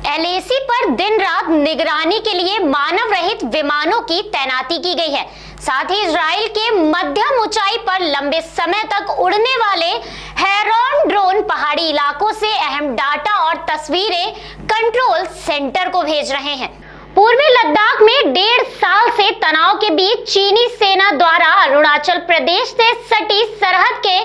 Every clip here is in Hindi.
एलएसी पर दिन रात निगरानी के लिए मानव रहित विमानों की तैनाती की गई है। साथ ही इजराइल के मध्यम ऊंचाई पर लंबे समय तक उड़ने वाले हेरॉन ड्रोन पहाड़ी इलाकों से अहम डाटा और तस्वीरें कंट्रोल सेंटर को भेज रहे हैं। पूर्वी लद्दाख में 1.5 साल से तनाव के बीच चीनी सेना द्वारा अरुणाचल प्रदेश से सटी सरहद के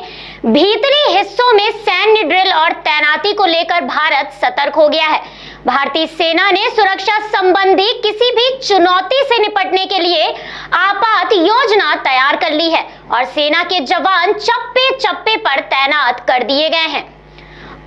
भीतरी हिस्सों में सैन्य ड्रिल और तैनाती को लेकर भारत सतर्क हो गया है। भारतीय सेना ने सुरक्षा संबंधी किसी भी चुनौती से निपटने के लिए आपात योजना तैयार कर ली है और सेना के जवान चप्पे चप्पे पर तैनात कर दिए गए हैं।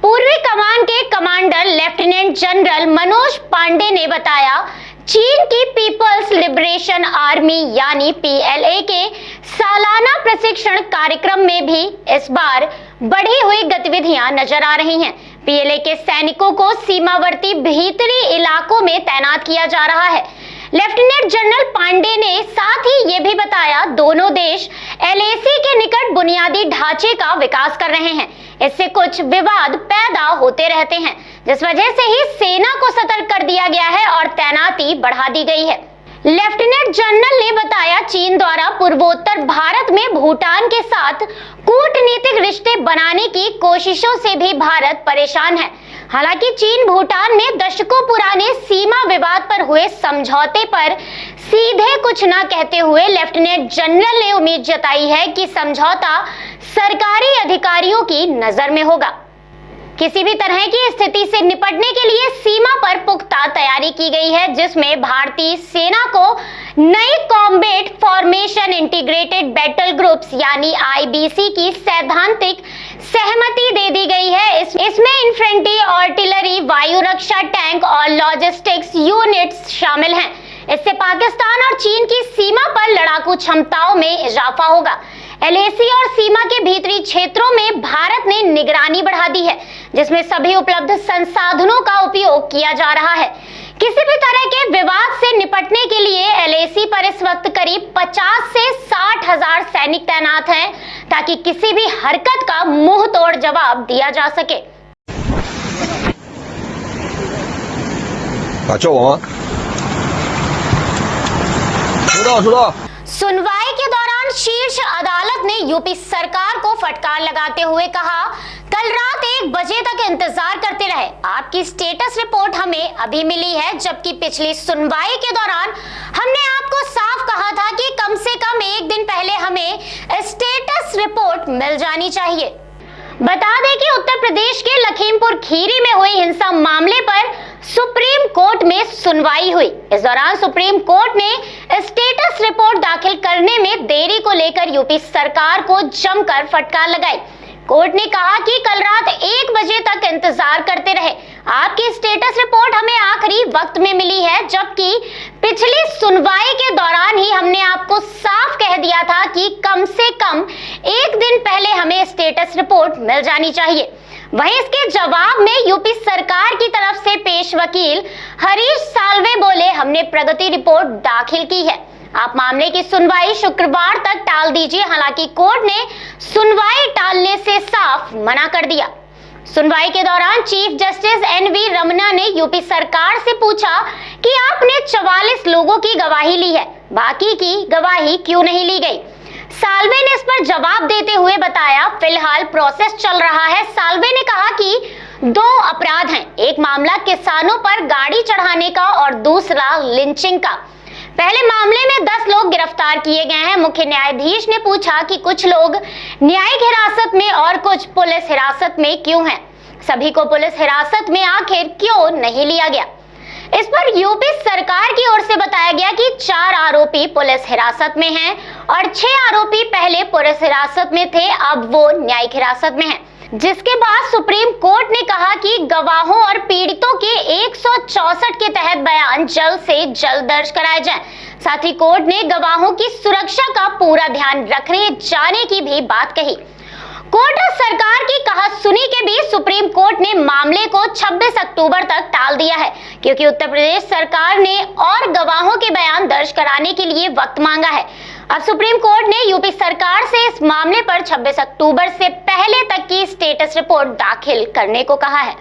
पूर्वी कमान के commander lieutenant general Manoj Pandey ने बताया, चीन की पीपल्स लिबरेशन आर्मी यानी पीएलए के सालाना प्रशिक्षण कार्यक्रम में भी इस बार बढ़ी हुई गतिविधियां नजर आ रही हैं। पीएलए के सैनिकों को सीमावर्ती भीतरी इलाकों में तैनात किया जा रहा है। लेफ्टिनेंट जनरल पांडे ने साथ ही ये भी बताया, दोनों देश एलएसी के निकट बुनियादी ढांचे का विकास कर रहे हैं। इससे कुछ विवाद पैदा होते रहते हैं, जिस वजह से ही सेना को सतर्क कर दिया गया है और तैनाती बढ़ा दी गई है। लेफ्टिनेंट जनरल ने बताया, चीन द्वारा पूर्वोत्तर भारत में भूटान के साथ कूटनीतिक रिश्ते बनाने की कोशिशों से भी भारत परेशान है। हालांकि चीन भूटान में दशकों पुराने सीमा विवाद पर हुए समझौते पर सीधे कुछ न कहते हुए लेफ्टिनेंट जनरल ने उम्मीद जताई है कि समझौता सरकारी अधिकारियों की नजर में होगा। किसी भी तरह की स्थिति से निपटने के लिए सीमा पर पुख्ता तैयारी की गई है, जिसमें भारतीय सेना को नई combat formation integrated battle groups यानी आईबीसी की सैद्धांतिक सहमति दे दी गई है। इसमें इन्फेंट्री, आर्टिलरी, वायु रक्षा, टैंक और लॉजिस्टिक्स यूनिट्स शामिल हैं। इससे पाकिस्तान और चीन की सीमा पर लड़ाकू क्षमताओं में इजाफा होगा। एलएसी और सीमा के भीतरी क्षेत्रों में भारत ने निगरानी बढ़ा दी है, जिसमें सभी उपलब्ध संसाधनों का उपयोग किया जा रहा है। किसी भी तरह के विवाद से निपटने के लिए एलएसी पर इस वक्त करीब 50 से 60 हजार सैनिक तैनात हैं, ताकि किसी भी हरकत का मुंह तोड़ जवाब दिया जा सके। सुनवाई के दौरान शीर्ष अदालत ने यूपी सरकार को फटकार लगाते हुए कहा, कल रात 1 बजे तक इंतजार करते रहे, आपकी स्टेटस रिपोर्ट हमें अभी मिली है, जबकि पिछली सुनवाई के दौरान हमने आपको साफ कहा था कि कम से कम 1 दिन पहले हमें स्टेटस रिपोर्ट मिल जानी चाहिए। बता दें कि उत्तर प्रदेश के लखीमपुर खीरी में हुई हिंसा मामले पर सुप्रीम कोर्ट में सुनवाई हुई। इस दौरान सुप्रीम कोर्ट ने स्टेटस रिपोर्ट दाखिल करने में देरी को लेकर यूपी सरकार को जमकर फटकार लगाई। कोर्ट ने कहा कि कल रात 1 बजे तक इंतजार करते रहे, आपकी स्टेटस रिपोर्ट हमें आखिरी वक्त में मिली है, जबकि पिछली सुनवाई के दौरान ही हमने आपको साफ कह दिया था कि कम से कम 1 दिन पहले हमें स्टेटस रिपोर्ट मिल जानी चाहिए। वहीं इसके जवाब में यूपी सरकार की तरफ से पेश वकील हरीश साल्वे बोले, हमने प्रगति रिपोर्ट दाखिल की है, आप मामले की सुनवाई शुक्रवार तक टाल दीजिए। हालांकि कोर्ट ने सुनवाई टालने से साफ मना कर दिया। सुनवाई के दौरान चीफ जस्टिस एनवी रमन्ना ने यूपी सरकार से पूछा कि आपने 44 लोगों की गवाही ली है, बाकी की गवाही क्यों नहीं ली गई। साल्वे ने इस पर जवाब देते हुए बताया, फिलहाल प्रोसेस चल रहा है। साल्वे ने कहा कि 2 अपराध हैं, एक मामला किसानों पर गाड़ी चढ़ाने का और दूसरा लिंचिंग का। पहले मामले में 10 लोग गिरफ्तार किए गए हैं। मुख्य न्यायाधीश ने पूछा कि कुछ लोग न्यायिक हिरासत में और कुछ पुलिस हिरासत में क्यों हैं, सभी को पुलिस हिरासत में आखिर क्यों नहीं लिया गया। इस पर यूपी सरकार की ओर से बताया गया कि 4 आरोपी पुलिस हिरासत में हैं और 6 आरोपी पहले पुलिस हिरासत में थे, अब वो न्यायिक हिरासत में हैं। जिसके बाद सुप्रीम कोर्ट ने कहा कि गवाहों और पीड़ितों के 164 के तहत बयान जल्द से जल्द दर्ज कराए जाएं। साथ ही कोर्ट ने गवाहों की सुरक्षा का पूरा ध्यान रखे जाने की भी बात कही। कोर्ट और सरकार की कहासुनी के बीच सुप्रीम कोर्ट ने मामले को 26 अक्टूबर तक टाल दिया है, क्योंकि उत्तर प्रदेश सरकार ने और गवाहों के बयान दर्ज कराने के लिए वक्त मांगा है। अब सुप्रीम कोर्ट ने यूपी सरकार से इस मामले पर 26 अक्टूबर से पहले तक की स्टेटस रिपोर्ट दाखिल करने को कहा है।